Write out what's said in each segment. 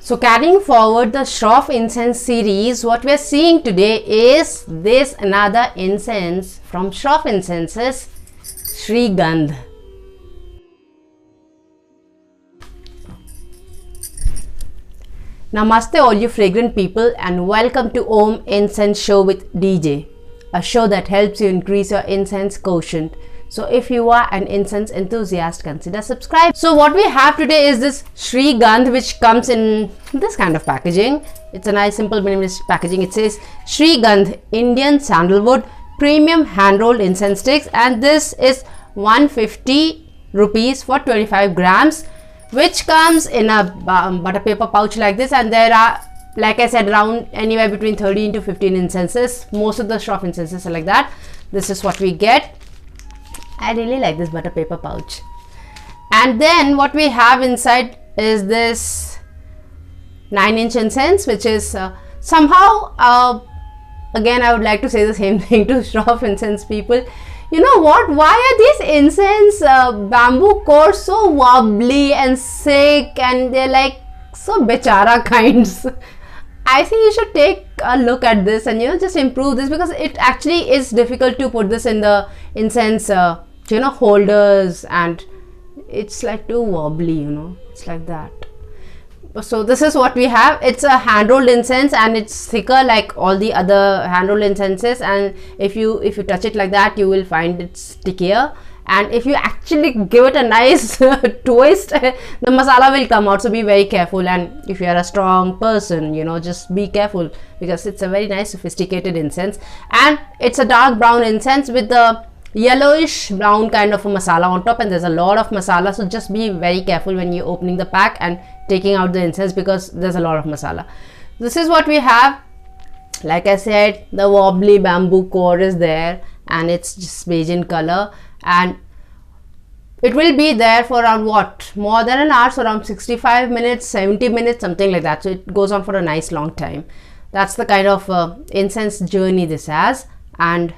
So carrying forward the Shroff incense series, what we are seeing today is this another incense from Shroff Incenses, Shri Gandh. Namaste all you fragrant people and welcome to Om Incense Show with DJ, a show that helps you increase your incense quotient. So if you are an incense enthusiast, consider subscribe. So what we have today is this Shri Gandh, which comes in this kind of packaging. It's a nice simple minimalist packaging. It says Shri Gandh Indian Sandalwood Premium Hand Rolled Incense Sticks, and this is 150 rupees for 25 grams, which comes in a butter paper pouch like this, and there are, like I said, around anywhere between 13 to 15 incenses. Most of the Shroff incenses are like that. This is what we get. I really like this butter paper pouch. And then what we have inside is this 9-inch incense, which is somehow again I would like to say the same thing to Shroff incense people. You know what? Why are these incense bamboo cores so wobbly and sick, and they're like so bechara kinds? I think you should take a look at this and just improve this, because it actually is difficult to put this in the incense holders, and it's like too wobbly, it's like that. So this is what we have. It's a hand rolled incense and it's thicker like all the other hand rolled incenses, and if you touch it like that, you will find it's stickier, and if you actually give it a nice twist, the masala will come out. So be very careful, and if you are a strong person, just be careful, because it's a very nice sophisticated incense, and it's a dark brown incense with the yellowish brown kind of a masala on top, and there's a lot of masala. So just be very careful when you're opening the pack and taking out the incense, because there's a lot of masala. This is what we have. Like I said, the wobbly bamboo core is there, and it's just beige in color, and it will be there for around more than an hour, so around 65 minutes, 70 minutes, something like that. So it goes on for a nice long time. That's the kind of incense journey this has. And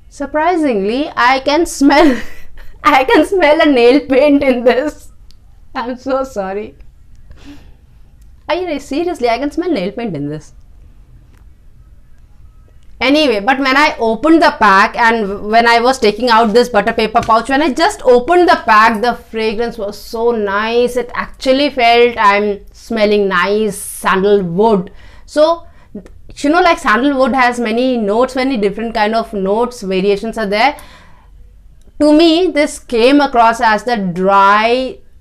surprisingly, I can smell a nail paint in this. I'm so sorry. Seriously, I can smell nail paint in this. Anyway, but when I opened the pack and when I was taking out this butter paper pouch, when I just opened the pack, the fragrance was so nice. It actually felt I'm smelling nice sandalwood. So like sandalwood has many notes, many different kind of notes, variations are there. To me, this came across as the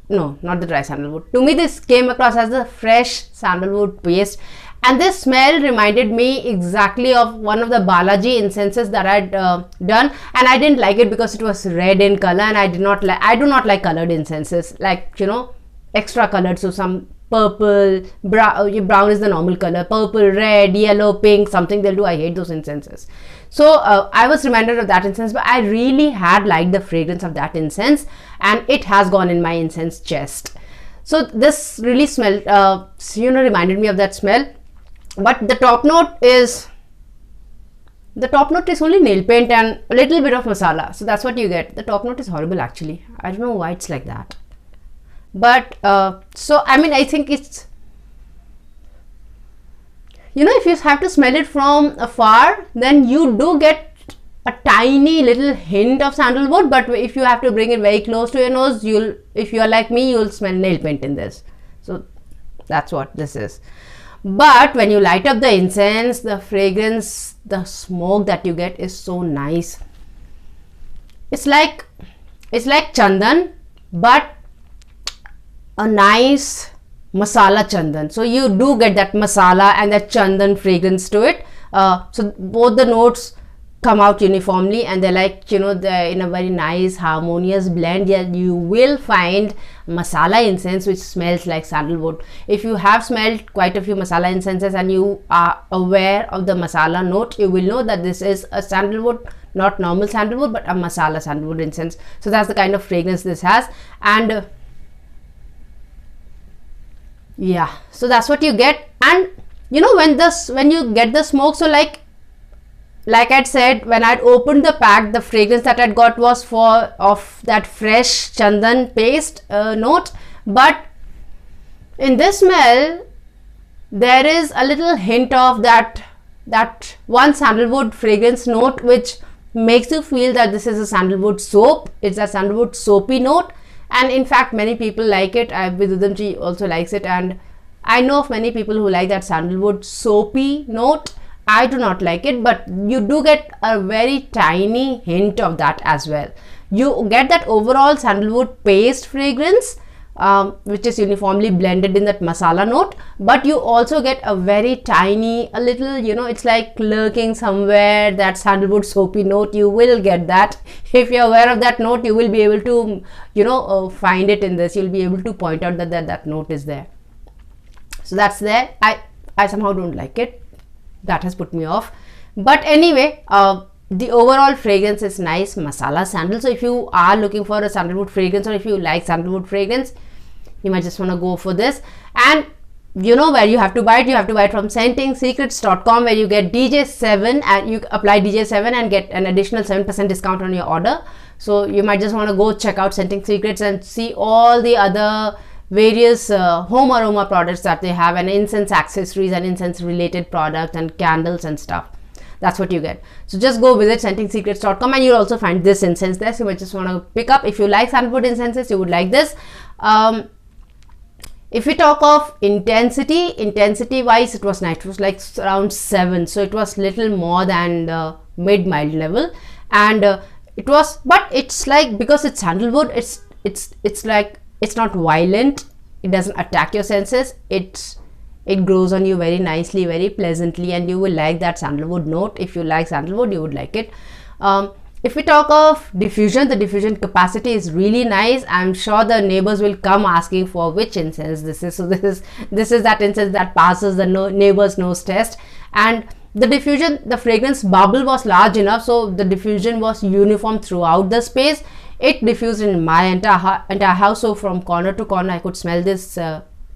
not the dry sandalwood. To me, this came across as the fresh sandalwood paste, and this smell reminded me exactly of one of the Balaji incenses that I'd done, and I didn't like it because it was red in color, and I do not like colored incenses, like extra colored. So some purple, brown is the normal color, purple, red, yellow, pink, something they'll do. I hate those incenses. So I was reminded of that incense, but I really had liked the fragrance of that incense, and it has gone in my incense chest. So this really smelled, reminded me of that smell. But the top note is only nail paint and a little bit of masala. So that's what you get. The top note is horrible actually. I don't know why it's like that. But so I think it's, if you have to smell it from afar, then you do get a tiny little hint of sandalwood. But if you have to bring it very close to your nose, if you are like me, you'll smell nail paint in this. So that's what this is. But when you light up the incense, the fragrance, the smoke that you get is so nice. It's like chandan, but a nice masala chandan. So you do get that masala and that chandan fragrance to it. So both the notes come out uniformly, and they're like, they're in a very nice harmonious blend. Yeah, you will find masala incense which smells like sandalwood. If you have smelled quite a few masala incenses and you are aware of the masala note, you will know that this is a sandalwood, not normal sandalwood, but a masala sandalwood incense. So that's the kind of fragrance this has. And yeah, so that's what you get. And when you get the smoke, so like like I said, when I'd opened the pack, the fragrance that I'd got was of that fresh chandan paste note, but in this smell there is a little hint of that one sandalwood fragrance note, which makes you feel that this is a sandalwood soap. It's a sandalwood soapy note, and in fact many people like it. Vidudamji also likes it, and I know of many people who like that sandalwood soapy note. I do not like it, but you do get a very tiny hint of that as well. You get that overall sandalwood paste fragrance, which is uniformly blended in that masala note, but you also get a very tiny, a little, you know, it's like lurking somewhere, that sandalwood soapy note. You will get that. If you're aware of that note, you will be able to, you know, find it in this. You'll be able to point out that note is there. So that's there. I somehow don't like it. That has put me off. But anyway, the overall fragrance is nice, masala sandal. So if you are looking for a sandalwood fragrance, or if you like sandalwood fragrance, you might just want to go for this. And you know where you have to buy it. You have to buy it from ScentingSecrets.com, where you get DJ7, and you apply DJ7 and get an additional 7% discount on your order. So you might just want to go check out Scenting Secrets and see all the other various home aroma products that they have, and incense accessories and incense related products and candles and stuff. That's what you get. So just go visit ScentingSecrets.com, and you'll also find this incense there. So you might just want to pick up. If you like sandalwood incenses, you would like this. If we talk of intensity wise, it was nice. It was like around 7, so it was little more than the mid mild level, and it was, but it's like, because it's sandalwood, it's like, it's not violent, it doesn't attack your senses, it grows on you very nicely, very pleasantly, and you will like that sandalwood note. If you like sandalwood, you would like it. If we talk of diffusion, the diffusion capacity is really nice. I'm sure the neighbors will come asking for which incense this is. So this is that incense that passes the neighbor's nose test. And the diffusion, the fragrance bubble was large enough, so the diffusion was uniform throughout the space. It diffused in my entire house, so from corner to corner I could smell this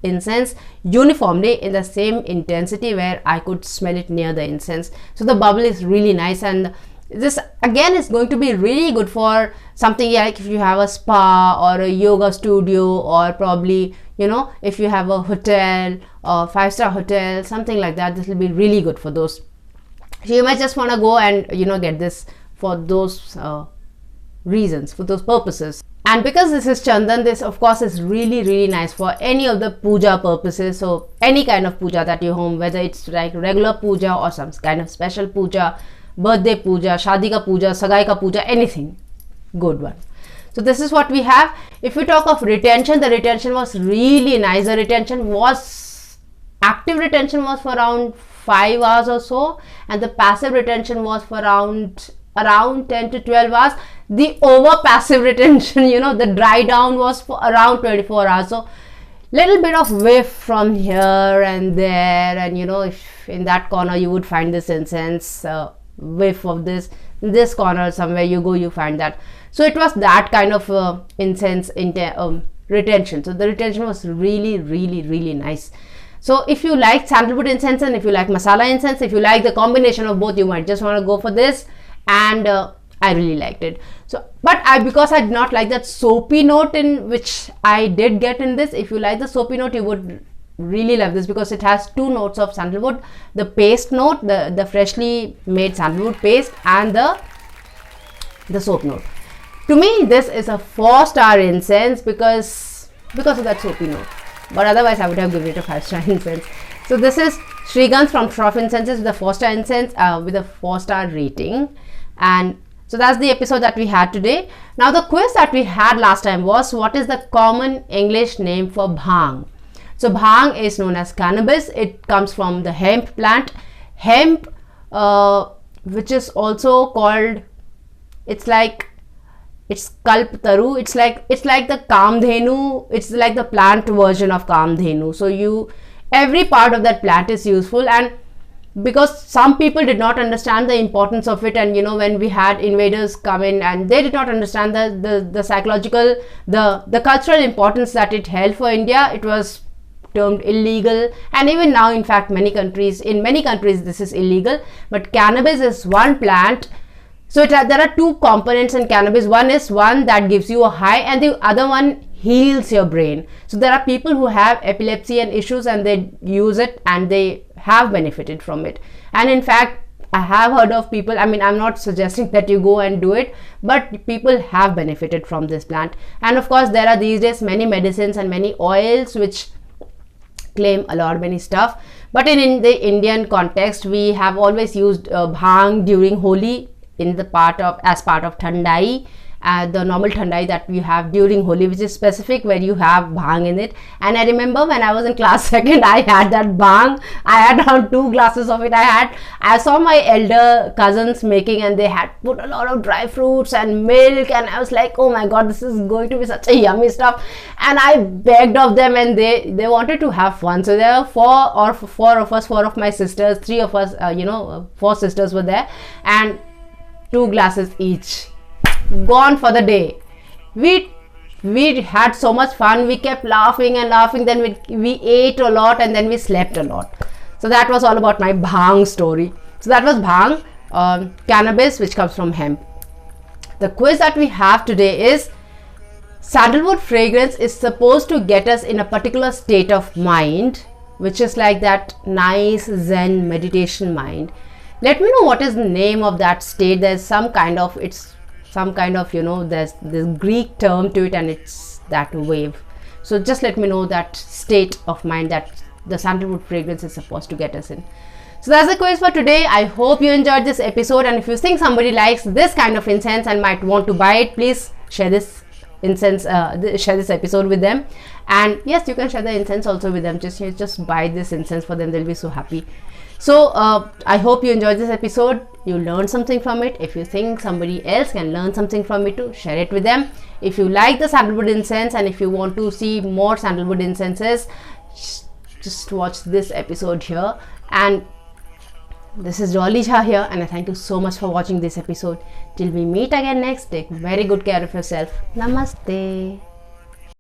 incense uniformly in the same intensity where I could smell it near the incense. So the bubble is really nice, and this again is going to be really good for something like if you have a spa or a yoga studio, or probably, you know, if you have a hotel or 5-star hotel, something like that. This will be really good for those. So you might just want to go and, you know, get this for those reasons, for those purposes. And because this is chandan, this of course is really nice for any of the puja purposes. So any kind of puja that you home, whether it's like regular puja or some kind of special puja, birthday puja, shadi ka puja, sagai ka puja, anything, good one. So this is what we have. If we talk of retention, the retention was really nice. The retention was, active retention was for around 5 hours or so, and the passive retention was for around 10 to 12 hours. The over passive retention, you know, the dry down was for around 24 hours. So little bit of whiff from here and there, and you know, if in that corner you would find this incense, whiff of this, in this corner somewhere you go, you find that. So it was that kind of incense retention. So the retention was really nice. So if you like sandalwood incense, and if you like masala incense, if you like the combination of both, you might just want to go for this. And I really liked it. So, but because I did not like that soapy note in which I did get in this, if you like the soapy note, you would really love this, because it has 2 notes of sandalwood: the paste note, the freshly made sandalwood paste, and the soap note. To me, this is a 4-star incense because of that soapy note. But otherwise, I would have given it a 5-star incense. So this is Shrigandh from Shroff Incenses with a 4-star incense with a 4-star rating. And so that's the episode that we had today. Now the quiz that we had last time was, what is the common English name for bhang? So bhang is known as cannabis. It comes from the hemp plant. Hemp, which is also called, it's kalptaru. It's like the kamdhenu. It's like the plant version of kamdhenu. So every part of that plant is useful, and because some people did not understand the importance of it, and you know, when we had invaders come in and they did not understand the psychological, the cultural importance that it held for India, it was termed illegal, and even now in fact in many countries this is illegal. But cannabis is one plant. So there are two components in cannabis. One is one that gives you a high, and the other one heals your brain. So there are people who have epilepsy and issues, and they use it and they have benefited from it. And in fact, I have heard of people, I mean, I'm not suggesting that you go and do it, but people have benefited from this plant. And of course, there are these days many medicines and many oils which claim a lot many stuff. But in the Indian context, we have always used bhang during Holi as part of Thandai, the normal Thandai that we have during Holi, which is specific, where you have bhang in it. And I remember when I was in class second, I had that bhang. I had around 2 glasses of it. I saw my elder cousins making, and they had put a lot of dry fruits and milk, and I was like, oh my god, this is going to be such a yummy stuff. And I begged of them, and they wanted to have fun. So there were four of my sisters, 3 of us, 4 sisters were there, and 2 glasses each, gone for the day. We had so much fun. We kept laughing and laughing. Then we ate a lot, and then we slept a lot. So that was all about my bhang story. So that was bhang, cannabis, which comes from hemp. The quiz that we have today is: sandalwood fragrance is supposed to get us in a particular state of mind, which is like that nice Zen meditation mind. Let me know what is the name of that state. There's some kind of, there's this Greek term to it, and it's that wave. So just let me know that state of mind that the sandalwood fragrance is supposed to get us in. So that's the quiz for today. I hope you enjoyed this episode, and if you think somebody likes this kind of incense and might want to buy it, please share this incense, share this episode with them. And yes, you can share the incense also with them. Just buy this incense for them. They'll be so happy. So I hope you enjoyed this episode. You learned something from it. If you think somebody else can learn something from it too, share it with them. If you like the sandalwood incense, and if you want to see more sandalwood incenses, just watch this episode here. And this is Dolly Jha here, and I thank you so much for watching this episode. Till we meet again next, take very good care of yourself. Namaste.